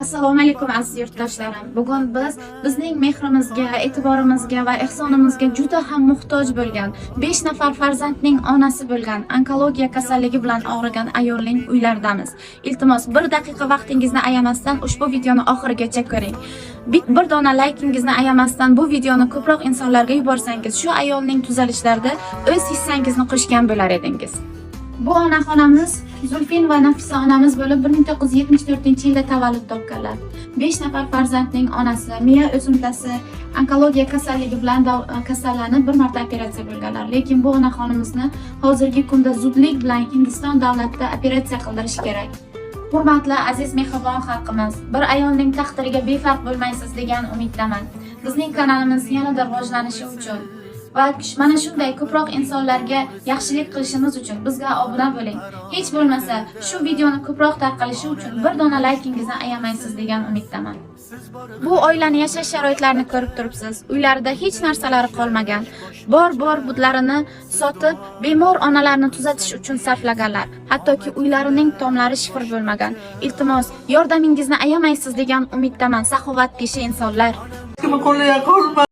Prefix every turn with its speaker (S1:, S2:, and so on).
S1: Assalomu alaykum aziz yurtdoshlarim. Bugun biz bizning mehrimizga, e'tiborimizga va ehsonimizga juda ham muhtoj bo'lgan 5 nafar farzandning onasi bo'lgan onkologiya kasalligi bilan og'rigan ayolning uylaridamiz. Iltimos 1 daqiqa vaqtingizni ayamasdan ushbu videoni oxirigacha ko'ring. Bir dona lайkingizni ayamasdan bu videoni ko'proq insonlarga yuborsangiz, shu ayolning tuzalishlarida o'z hissangizni qo'shgan bo'lar edingiz. Bu onaxonamiz Zulfin va Nafisa onamiz bo'lib 1974-yilda tavallud topganlar. 5 nafar farzandning onasi, miya o'simtasi onkologiya kasalligi bilan kasallanib bir marta operatsiya bo'lganlar. Lekin bu onaxonimizni hozirgi kunda zudlik bilan Hindiston davlatida operatsiya qildirish kerak. Hurmatli aziz mehribon xalqimiz, bir ayolning taqdiriga befarq bo'lmaysiz degan umiddaman. Bizning kanalimiz yanada rivojlanishi uchun va mana shunday ko'proq insonlarga yaxshilik qilishimiz uchun bizga obuna bo'ling. Hech bo'lmasa shu videoni ko'proq tarqalishi uchun bir dona lайkingizni ayamaysiz degan umiddaman. Bu oilani yashash sharoitlarini ko'rib turibsiz. Uylarida hech narsalari qolmagan. Bor budlarini sotib, bemor onalarni tuzatish uchun sarflaganlar. Hattoki uylarining tomlari shifr bo'lmagan. Iltimos, yordamingizni ayamaysiz degan umiddaman, saxovatpesha insonlar.